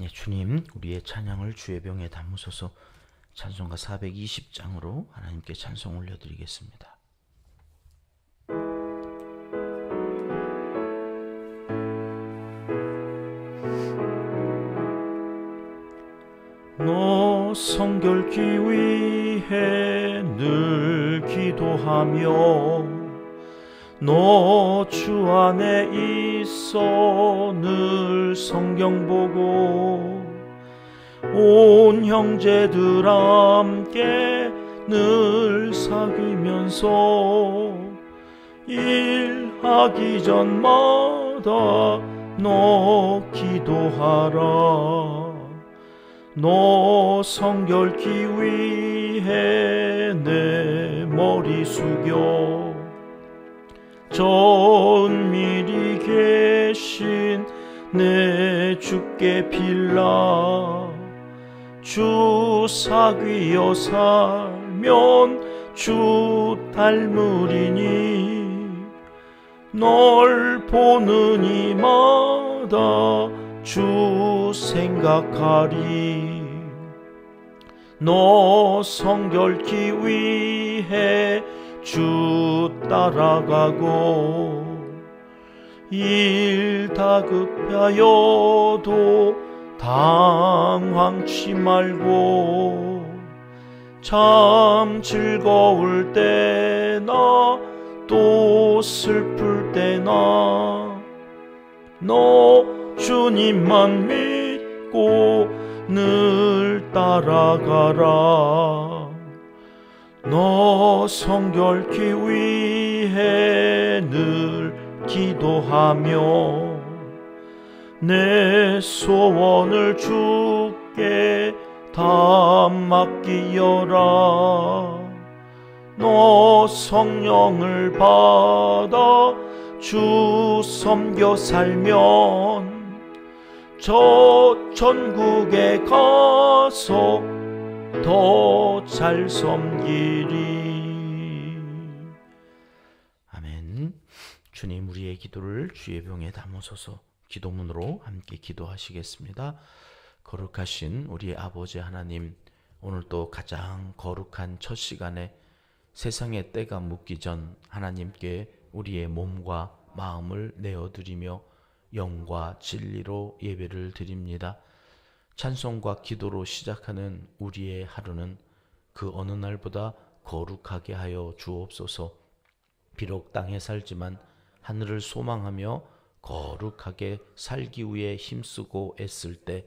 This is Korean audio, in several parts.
예, 주님, 우리의 찬양을 주의 병에 담으소서. 찬송가 420장으로 하나님께 찬송 올려드리겠습니다. 너 성결케 위해 늘 기도하며 너 주 안에 있어 늘 성경 보고 온 형제들 함께 늘 사귀면서 일하기 전마다 너 기도하라. 너 성결케 위해 내 머리 숙여 저 은밀히 계신 내 주께 빌라. 주 사귀어 살면 주 닮으리니 널 보는 이마다 주 생각하리. 너 성결케 위해 주 따라가고 일 다급하여도 당황치 말고 참 즐거울 때나 또 슬플 때나 너 주님만 믿고 늘 따라가라. 너 성결케 위해 늘 기도하며 내 소원을 주께 다 맡기어라. 너 성령을 받아 주 섬겨 살면 저 천국에 가서 더 잘 섬기리. 아멘. 주님, 우리의 기도를 주의 병에 담으소서. 기도문으로 함께 기도하시겠습니다. 거룩하신 우리의 아버지 하나님, 오늘도 가장 거룩한 첫 시간에 세상의 때가 묻기 전 하나님께 우리의 몸과 마음을 내어드리며 영과 진리로 예배를 드립니다. 찬송과 기도로 시작하는 우리의 하루는 그 어느 날보다 거룩하게 하여 주옵소서. 비록 땅에 살지만 하늘을 소망하며 거룩하게 살기 위해 힘쓰고 애쓸 때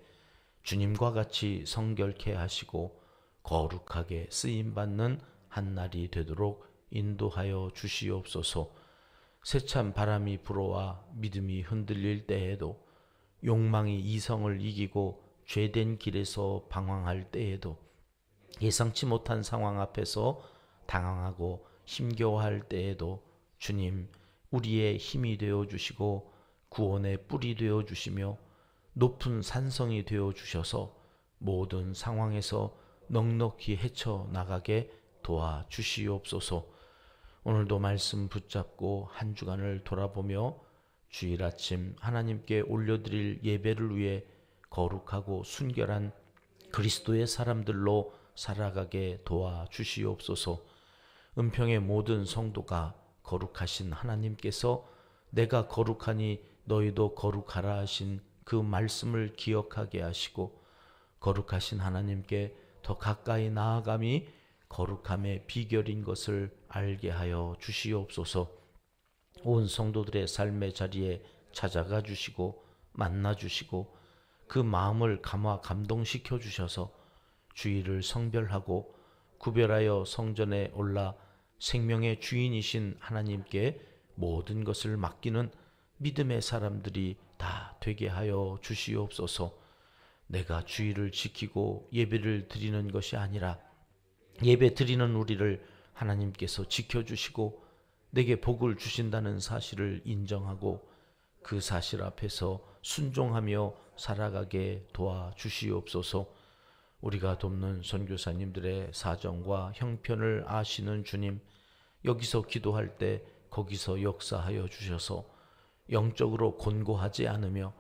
주님과 같이 성결케 하시고 거룩하게 쓰임받는 한 날이 되도록 인도하여 주시옵소서. 세찬 바람이 불어와 믿음이 흔들릴 때에도, 욕망이 이성을 이기고 죄된 길에서 방황할 때에도, 예상치 못한 상황 앞에서 당황하고 힘겨워할 때에도 주님, 우리의 힘이 되어 주시고 구원의 뿔이 되어 주시며 높은 산성이 되어 주셔서 모든 상황에서 넉넉히 헤쳐나가게 도와주시옵소서. 오늘도 말씀 붙잡고 한 주간을 돌아보며 주일 아침 하나님께 올려드릴 예배를 위해 거룩하고 순결한 그리스도의 사람들로 살아가게 도와주시옵소서. 은평의 모든 성도가 거룩하신 하나님께서 내가 거룩하니 너희도 거룩하라 하신 그 말씀을 기억하게 하시고 거룩하신 하나님께 더 가까이 나아감이 거룩함의 비결인 것을 알게 하여 주시옵소서. 온 성도들의 삶의 자리에 찾아가 주시고 만나 주시고 그 마음을 감화 감동시켜 주셔서 주일을 성별하고 구별하여 성전에 올라 생명의 주인이신 하나님께 모든 것을 맡기는 믿음의 사람들이 다 되게 하여 주시옵소서. 내가 주일을 지키고 예배를 드리는 것이 아니라 예배 드리는 우리를 하나님께서 지켜주시고 내게 복을 주신다는 사실을 인정하고 그 사실 앞에서 순종하며 살아가게 도와주시옵소서. 우리가 돕는 선교사님들의 사정과 형편을 아시는 주님, 여기서 기도할 때 거기서 역사하여 주셔서 영적으로 곤고하지 않으며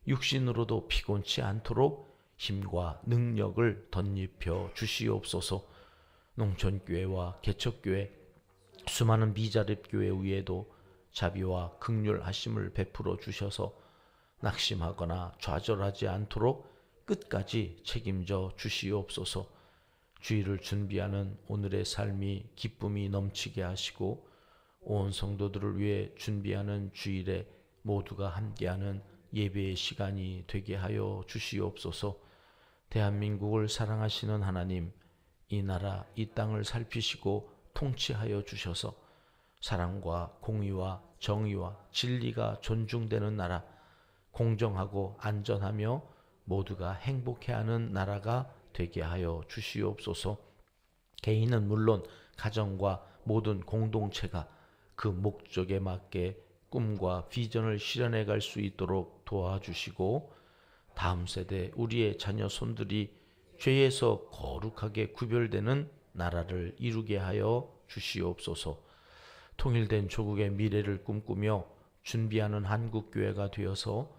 육신으로도 피곤치 않도록 힘과 능력을 덧입혀 주시옵소서. 농촌교회와 개척교회, 수많은 미자립교회 위에도 자비와 긍휼하심을 베풀어 주셔서 낙심하거나 좌절하지 않도록 끝까지 책임져 주시옵소서. 주일을 준비하는 오늘의 삶이 기쁨이 넘치게 하시고 온 성도들을 위해 준비하는 주일에 모두가 함께하는 예배의 시간이 되게 하여 주시옵소서. 대한민국을 사랑하시는 하나님, 이 나라 이 땅을 살피시고 통치하여 주셔서 사랑과 공의와 정의와 진리가 존중되는 나라, 공정하고 안전하며 모두가 행복해하는 나라가 되게 하여 주시옵소서. 개인은 물론 가정과 모든 공동체가 그 목적에 맞게 꿈과 비전을 실현해 갈 수 있도록 도와주시고 다음 세대 우리의 자녀 손들이 죄에서 거룩하게 구별되는 나라를 이루게 하여 주시옵소서. 통일된 조국의 미래를 꿈꾸며 준비하는 한국교회가 되어서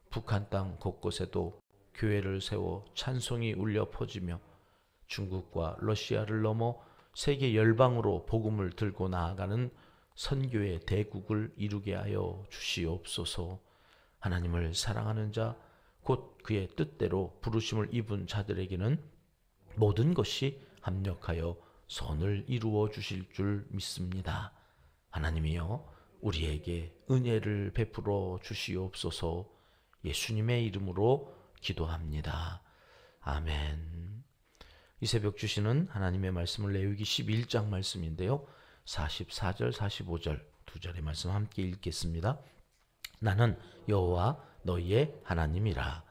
북한 땅 곳곳에도 교회를 세워 찬송이 울려 퍼지며 중국과 러시아를 넘어 세계 열방으로 복음을 들고 나아가는 선교의 대국을 이루게 하여 주시옵소서. 하나님을 사랑하는 자, 곧 그의 뜻대로 부르심을 입은 자들에게는 모든 것이 합력하여 선을 이루어 주실 줄 믿습니다. 하나님이여, 우리에게 은혜를 베풀어 주시옵소서. 예수님의 이름으로 기도합니다. 아멘. 이 새벽 주시는 하나님의 말씀을 레위기 11장 말씀인데요. 44절, 45절 두 절의 말씀 함께 읽겠습니다. 나는 여호와 너희의 하나님이라.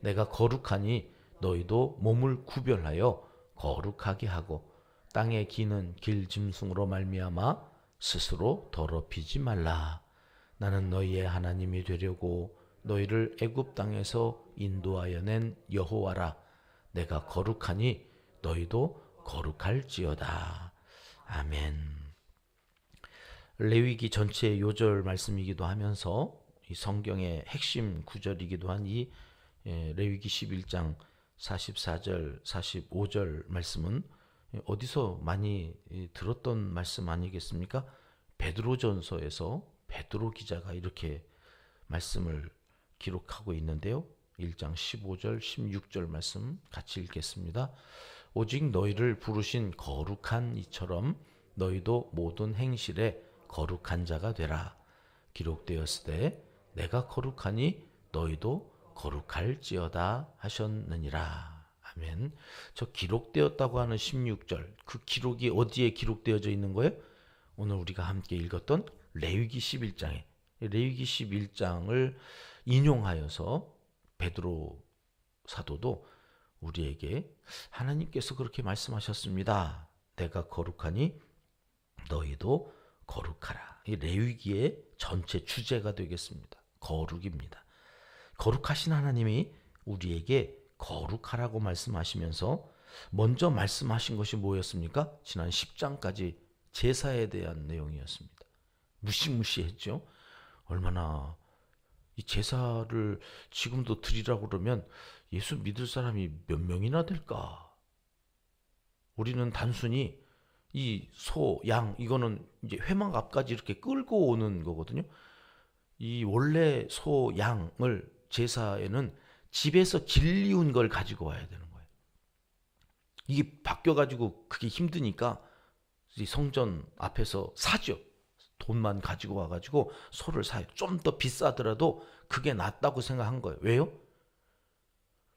내가 거룩하니 너희도 몸을 구별하여 거룩하게 하고 땅에 기는 길짐승으로 말미암아 스스로 더럽히지 말라. 나는 너희의 하나님이 되려고 너희를 애굽 땅에서 인도하여 낸 여호와라. 내가 거룩하니 너희도 거룩할지어다. 아멘. 레위기 전체의 요절 말씀이기도 하면서 이 성경의 핵심 구절이기도 한 이 레위기 11장 44절, 45절 말씀은 어디서 많이 들었던 말씀 아니겠습니까? 베드로전서에서 베드로 기자가 이렇게 말씀을 기록하고 있는데요. 1장 15절, 16절 말씀 같이 읽겠습니다. 오직 너희를 부르신 거룩한 이처럼 너희도 모든 행실에 거룩한 자가 되라. 기록되었으되 내가 거룩하니 너희도 거룩할지어다 하셨느니라. 아멘. 저 기록되었다고 하는 16절, 그 기록이 어디에 기록되어져 있는 거예요? 오늘 우리가 함께 읽었던 레위기 11장에 레위기 11장을 인용하여서 베드로 사도도 우리에게 하나님께서 그렇게 말씀하셨습니다. 내가 거룩하니 너희도 거룩하라. 이 레위기의 전체 주제가 되겠습니다. 거룩입니다. 거룩하신 하나님이 우리에게 거룩하라고 말씀하시면서 먼저 말씀하신 것이 뭐였습니까? 지난 10장까지 제사에 대한 내용이었습니다. 무시무시했죠. 얼마나 이 제사를 지금도 드리라고 그러면 예수 믿을 사람이 몇 명이나 될까? 우리는 단순히 이 소, 양 이거는 이제 회막앞까지 이렇게 끌고 오는 거거든요. 이 원래 소, 양을 제사에는 집에서 길리운 걸 가지고 와야 되는 거예요. 이게 바뀌어가지고 그게 힘드니까 이 성전 앞에서 사죠. 돈만 가지고 와가지고 소를 사요. 좀 더 비싸더라도 그게 낫다고 생각한 거예요. 왜요?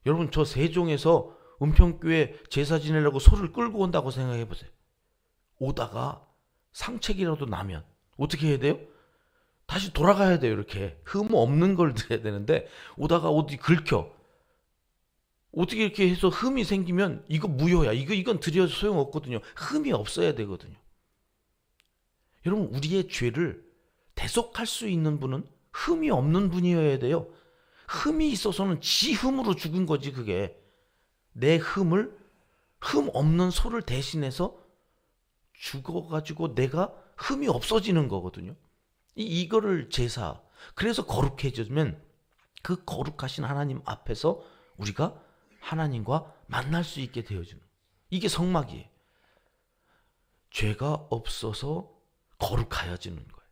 여러분 저 세종에서 은평교회 제사 지내려고 소를 끌고 온다고 생각해 보세요. 오다가 상책이라도 나면 어떻게 해야 돼요? 다시 돌아가야 돼요. 이렇게 흠 없는 걸 드려야 되는데 오다가 어디 긁혀. 어떻게 이렇게 해서 흠이 생기면 이거 무효야. 이건 드려도 소용없거든요. 흠이 없어야 되거든요. 여러분 우리의 죄를 대속할 수 있는 분은 흠이 없는 분이어야 돼요. 흠이 있어서는 지 흠으로 죽은 거지 그게. 내 흠을 흠 없는 소를 대신해서 죽어가지고 내가 흠이 없어지는 거거든요. 이거를 제사. 그래서 거룩해지면 그 거룩하신 하나님 앞에서 우리가 하나님과 만날 수 있게 되어주는, 이게 성막이에요. 죄가 없어서 거룩하여지는 거예요.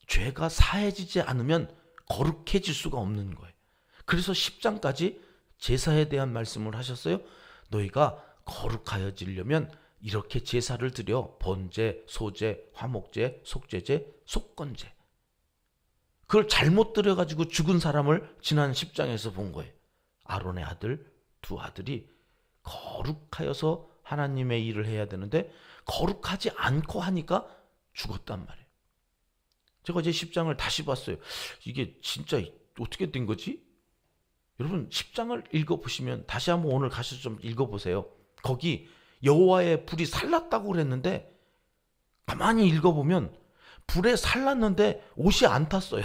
죄가 사해지지 않으면 거룩해질 수가 없는 거예요. 그래서 10장까지 제사에 대한 말씀을 하셨어요. 너희가 거룩하여지려면 이렇게 제사를 드려. 번제, 소제, 화목제, 속죄제, 속건제. 그걸 잘못 드려가지고 죽은 사람을 지난 10장에서 본 거예요. 아론의 아들, 두 아들이 거룩하여서 하나님의 일을 해야 되는데 거룩하지 않고 하니까 죽었단 말이에요. 제가 이제 10장을 다시 봤어요. 이게 진짜 어떻게 된 거지? 여러분 10장을 읽어보시면, 다시 한번 오늘 가셔서 좀 읽어보세요. 거기 여호와의 불이 살랐다고 그랬는데 가만히 읽어보면 불에 살랐는데 옷이 안 탔어요.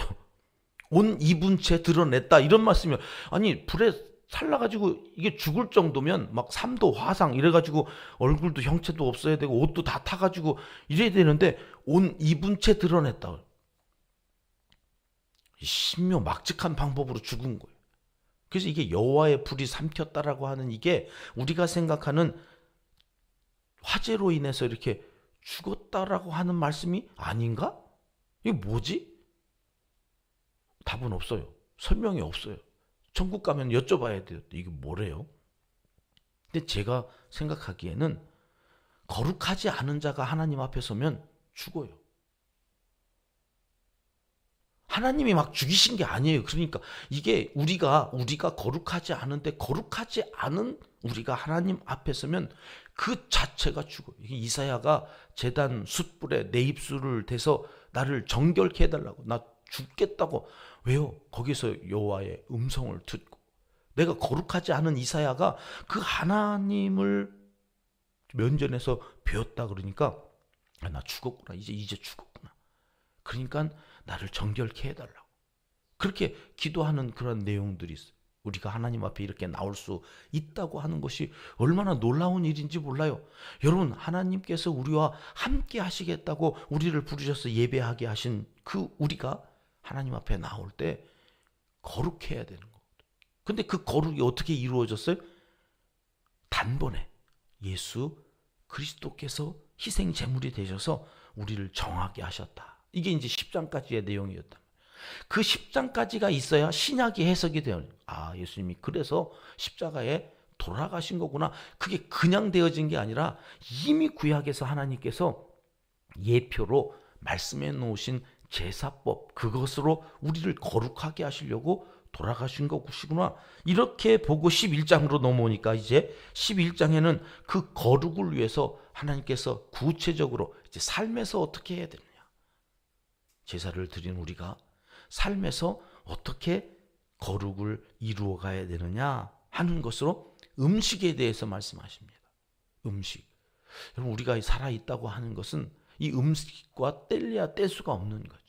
옷 입은 채 드러냈다, 이런 말씀이에요. 아니 불에 살라가지고 이게 죽을 정도면 막 3도 화상 이래가지고 얼굴도 형체도 없어야 되고 옷도 다 타가지고 이래야 되는데 옷 입은 채 드러냈다. 신묘막측한 방법으로 죽은 거예요. 그래서 이게 여호와의 불이 삼켰다라고 하는, 이게 우리가 생각하는 화재로 인해서 이렇게 죽었다라고 하는 말씀이 아닌가? 이게 뭐지? 답은 없어요. 설명이 없어요. 천국 가면 여쭤봐야 돼요. 이게 뭐래요? 근데 제가 생각하기에는 거룩하지 않은 자가 하나님 앞에 서면 죽어요. 하나님이 막 죽이신 게 아니에요. 그러니까 이게 우리가 거룩하지 않은데, 거룩하지 않은 우리가 하나님 앞에 서면 그 자체가 죽어요. 이사야가 제단 숯불에 내 입술을 대서 나를 정결케 해달라고, 나 죽겠다고. 왜요? 거기서 여호와의 음성을 듣고, 내가 거룩하지 않은 이사야가 그 하나님을 면전에서 배웠다 그러니까, 아, 나 죽었구나. 이제 죽었구나. 그러니까 나를 정결케 해달라고. 그렇게 기도하는 그런 내용들이 있어요. 우리가 하나님 앞에 이렇게 나올 수 있다고 하는 것이 얼마나 놀라운 일인지 몰라요. 여러분, 하나님께서 우리와 함께 하시겠다고 우리를 부르셔서 예배하게 하신 그 우리가 하나님 앞에 나올 때 거룩해야 되는 거거든요. 근데 그 거룩이 어떻게 이루어졌어요? 단번에 예수 그리스도께서 희생 제물이 되셔서 우리를 정하게 하셨다. 이게 이제 10장까지의 내용이었다. 그 10장까지가 있어야 신약이 해석이 돼요. 아, 예수님이 그래서 십자가에 돌아가신 거구나. 그게 그냥 되어진 게 아니라 이미 구약에서 하나님께서 예표로 말씀해 놓으신 제사법, 그것으로 우리를 거룩하게 하시려고 돌아가신 것이구나. 이렇게 보고 11장으로 넘어오니까 이제 11장에는 그 거룩을 위해서 하나님께서 구체적으로 이제 삶에서 어떻게 해야 되느냐. 제사를 드린 우리가 삶에서 어떻게 거룩을 이루어 가야 되느냐 하는 것으로 음식에 대해서 말씀하십니다. 음식. 여러분, 우리가 살아있다고 하는 것은 이 음식과 뗄래야 뗄 수가 없는 거죠.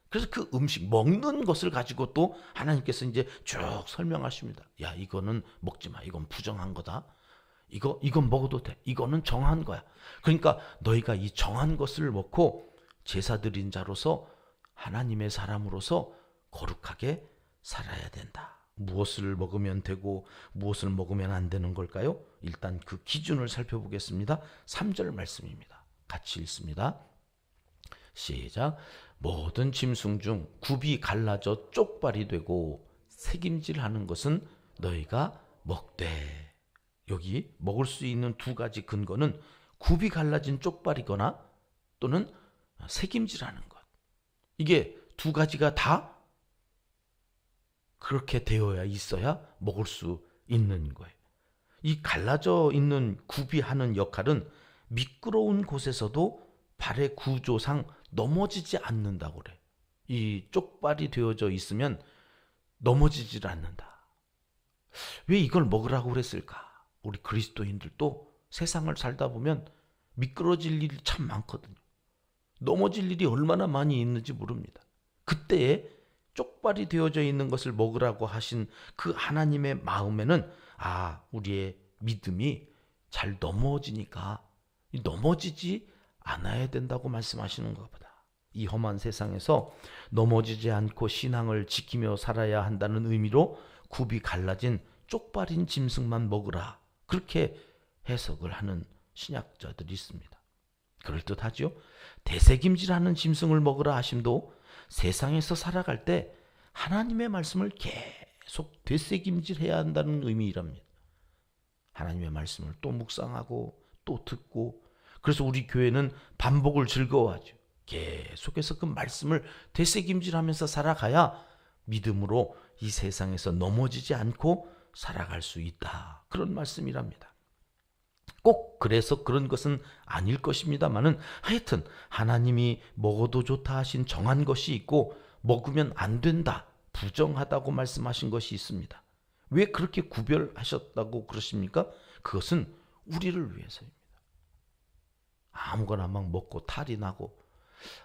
그래서 그 음식, 먹는 것을 가지고 또 하나님께서 이제 쭉 설명하십니다. 야, 이거는 먹지 마. 이건 부정한 거다. 이건 먹어도 돼. 이거는 정한 거야. 그러니까 너희가 이 정한 것을 먹고 제사 드린 자로서 하나님의 사람으로서 거룩하게 살아야 된다. 무엇을 먹으면 되고 무엇을 먹으면 안 되는 걸까요? 일단 그 기준을 살펴보겠습니다. 3절 말씀입니다. 같이 읽습니다. 시작. 모든 짐승 중 굽이 갈라져 쪽발이 되고 새김질하는 것은 너희가 먹되. 여기 먹을 수 있는 두 가지 근거는 굽이 갈라진 쪽발이거나 또는 새김질하는 것. 이게 두 가지가 다 그렇게 되어야 있어야 먹을 수 있는 거예요. 이 갈라져 있는 굽이 하는 역할은 미끄러운 곳에서도 발의 구조상 넘어지지 않는다고 그래. 이 쪽발이 되어져 있으면 넘어지질 않는다. 왜 이걸 먹으라고 그랬을까? 우리 그리스도인들도 세상을 살다 보면 미끄러질 일이 참 많거든요. 넘어질 일이 얼마나 많이 있는지 모릅니다. 그때에 쪽발이 되어져 있는 것을 먹으라고 하신 그 하나님의 마음에는, 아, 우리의 믿음이 잘 넘어지니까 넘어지지 않아야 된다고 말씀하시는 것보다. 이 험한 세상에서 넘어지지 않고 신앙을 지키며 살아야 한다는 의미로 굽이 갈라진 쪽발인 짐승만 먹으라, 그렇게 해석을 하는 신약자들이 있습니다. 그럴듯하죠. 대새김질하는 짐승을 먹으라 하심도 세상에서 살아갈 때 하나님의 말씀을 계속 되새김질해야 한다는 의미랍니다. 하나님의 말씀을 또 묵상하고 또 듣고, 그래서 우리 교회는 반복을 즐거워하죠. 계속해서 그 말씀을 되새김질하면서 살아가야 믿음으로 이 세상에서 넘어지지 않고 살아갈 수 있다, 그런 말씀이랍니다. 꼭 그래서 그런 것은 아닐 것입니다만은, 하여튼 하나님이 먹어도 좋다 하신 정한 것이 있고 먹으면 안 된다, 부정하다고 말씀하신 것이 있습니다. 왜 그렇게 구별하셨다고 그러십니까? 그것은 우리를 위해서입니다. 아무거나 막 먹고 탈이 나고,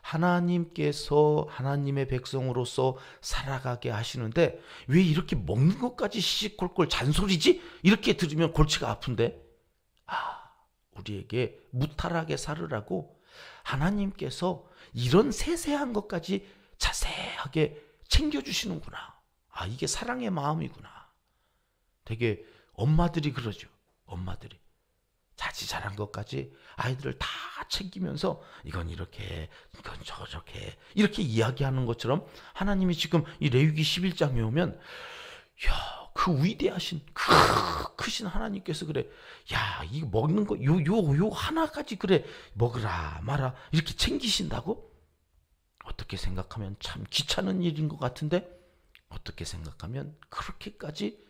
하나님께서 하나님의 백성으로서 살아가게 하시는데 왜 이렇게 먹는 것까지 시시콜콜 잔소리지? 이렇게 들으면 골치가 아픈데, 우리에게 무탈하게 살으라고 하나님께서 이런 세세한 것까지 자세하게 챙겨주시는구나. 이게 사랑의 마음이구나. 되게 엄마들이 그러죠. 엄마들이 자지 잘한 것까지 아이들을 다 챙기면서 이건 이렇게, 이건 저렇게, 이렇게 이야기하는 것처럼 하나님이 지금 이 레위기 11장에 오면, 그 위대하신 크신 하나님께서 그래, 이거 먹는 거 요 하나까지 그래 먹으라 마라 이렇게 챙기신다고? 어떻게 생각하면 참 귀찮은 일인 것 같은데, 어떻게 생각하면 그렇게까지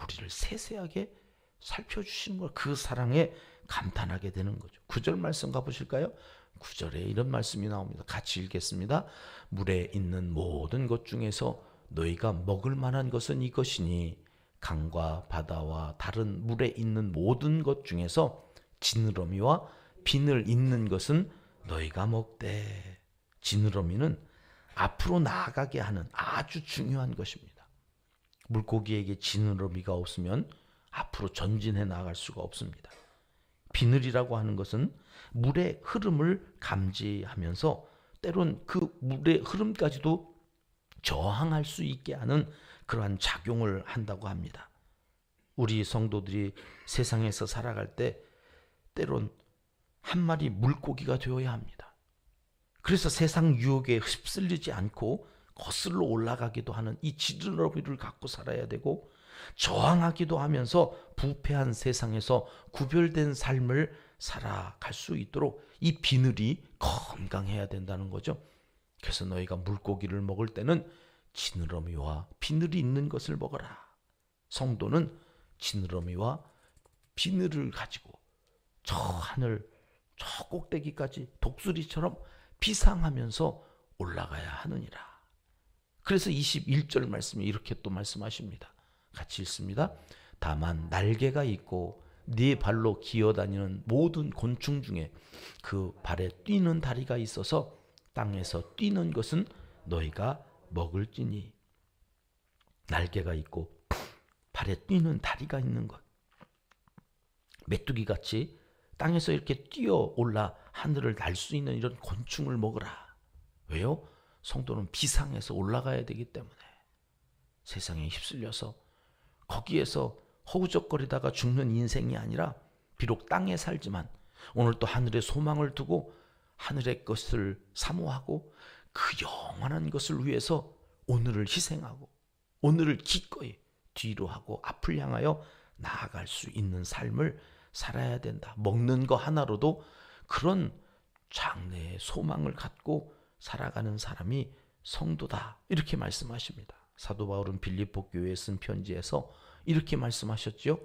우리를 세세하게 살펴주시는 걸, 그 사랑에 감탄하게 되는 거죠. 9절 말씀 가보실까요? 9절에 이런 말씀이 나옵니다. 같이 읽겠습니다. 물에 있는 모든 것 중에서 너희가 먹을 만한 것은 이것이니 강과 바다와 다른 물에 있는 모든 것 중에서 지느러미와 비늘 있는 것은 너희가 먹되. 지느러미는 앞으로 나아가게 하는 아주 중요한 것입니다. 물고기에게 지느러미가 없으면 앞으로 전진해 나갈 수가 없습니다. 비늘이라고 하는 것은 물의 흐름을 감지하면서 때론 그 물의 흐름까지도 저항할 수 있게 하는 그러한 작용을 한다고 합니다. 우리 성도들이 세상에서 살아갈 때 때론 한 마리 물고기가 되어야 합니다. 그래서 세상 유혹에 휩쓸리지 않고 거슬러 올라가기도 하는 이 지느러미를 갖고 살아야 되고, 저항하기도 하면서 부패한 세상에서 구별된 삶을 살아갈 수 있도록 이 비늘이 건강해야 된다는 거죠. 그래서 너희가 물고기를 먹을 때는 지느러미와 비늘이 있는 것을 먹어라. 성도는 지느러미와 비늘을 가지고 저 하늘, 저 꼭대기까지 독수리처럼 비상하면서 올라가야 하느니라. 그래서 21절 말씀에 이렇게 또 말씀하십니다. 같이 읽습니다. 다만 날개가 있고 네 발로 기어다니는 모든 곤충 중에 그 발에 뛰는 다리가 있어서 땅에서 뛰는 것은 너희가 먹을지니. 날개가 있고 발에 뛰는 다리가 있는 것, 메뚜기같이 땅에서 이렇게 뛰어 올라 하늘을 날 수 있는 이런 곤충을 먹으라. 왜요? 성도는 비상에서 올라가야 되기 때문에. 세상에 휩쓸려서 거기에서 허우적거리다가 죽는 인생이 아니라, 비록 땅에 살지만 오늘 또 하늘에 소망을 두고 하늘의 것을 사모하고 그 영원한 것을 위해서 오늘을 희생하고 오늘을 기꺼이 뒤로 하고 앞을 향하여 나아갈 수 있는 삶을 살아야 된다. 먹는 거 하나로도 그런 장래의 소망을 갖고 살아가는 사람이 성도다, 이렇게 말씀하십니다. 사도 바울은 빌립보 교회에 쓴 편지에서 이렇게 말씀하셨죠.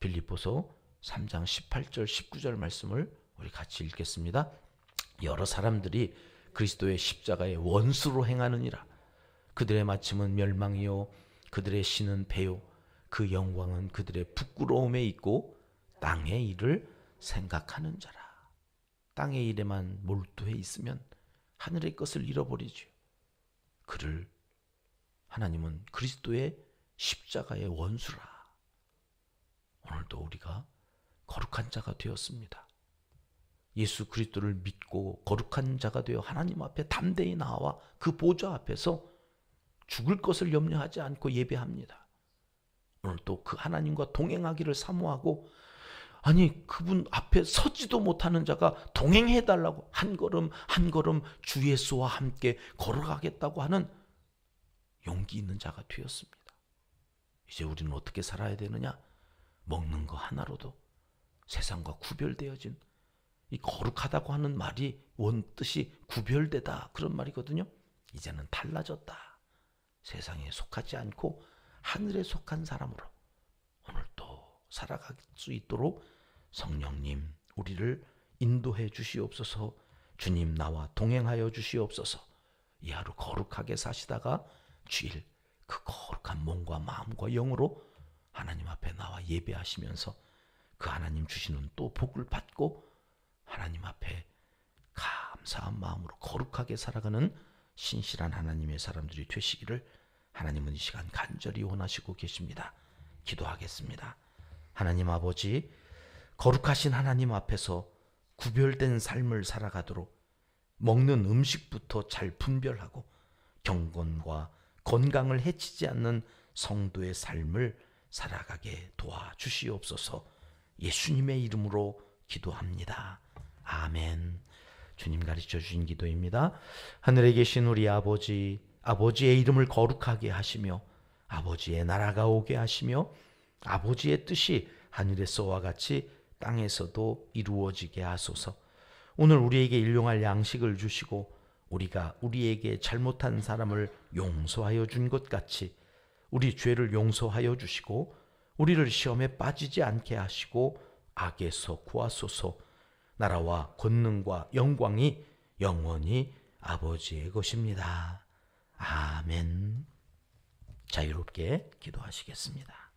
빌립보서 3장 18절 19절 말씀을 우리 같이 읽겠습니다. 여러 사람들이 그리스도의 십자가의 원수로 행하느니라. 그들의 마침은 멸망이요 그들의 신은 배요 그 영광은 그들의 부끄러움에 있고 땅의 일을 생각하는 자라. 땅의 일에만 몰두해 있으면 하늘의 것을 잃어버리죠. 그를 하나님은 그리스도의 십자가의 원수라. 오늘도 우리가 거룩한 자가 되었습니다. 예수 그리스도를 믿고 거룩한 자가 되어 하나님 앞에 담대히 나와 그 보좌 앞에서 죽을 것을 염려하지 않고 예배합니다. 오늘 또 그 하나님과 동행하기를 사모하고, 아니 그분 앞에 서지도 못하는 자가 동행해달라고 한 걸음 한 걸음 주 예수와 함께 걸어가겠다고 하는 용기 있는 자가 되었습니다. 이제 우리는 어떻게 살아야 되느냐? 먹는 거 하나로도 세상과 구별되어진, 이 거룩하다고 하는 말이 원뜻이 구별되다 그런 말이거든요. 이제는 달라졌다. 세상에 속하지 않고 하늘에 속한 사람으로 오늘 또 살아갈 수 있도록 성령님 우리를 인도해 주시옵소서. 주님 나와 동행하여 주시옵소서. 이 하루 거룩하게 사시다가 주일 그 거룩한 몸과 마음과 영으로 하나님 앞에 나와 예배하시면서 그 하나님 주시는 또 복을 받고 하나님 앞에 감사한 마음으로 거룩하게 살아가는 신실한 하나님의 사람들이 되시기를 하나님은 이 시간 간절히 원하시고 계십니다. 기도하겠습니다. 하나님 아버지, 거룩하신 하나님 앞에서 구별된 삶을 살아가도록 먹는 음식부터 잘 분별하고 경건과 건강을 해치지 않는 성도의 삶을 살아가게 도와주시옵소서. 예수님의 이름으로 기도합니다. 아멘. 주님 가르쳐 주신 기도입니다. 하늘에 계신 우리 아버지, 아버지의 이름을 거룩하게 하시며 아버지의 나라가 오게 하시며 아버지의 뜻이 하늘에서와 같이 땅에서도 이루어지게 하소서. 오늘 우리에게 일용할 양식을 주시고 우리가 우리에게 잘못한 사람을 용서하여 준 것 같이 우리 죄를 용서하여 주시고 우리를 시험에 빠지지 않게 하시고 악에서 구하소서. 나라와 권능과 영광이 영원히 아버지의 것입니다. 아멘. 자유롭게 기도하시겠습니다.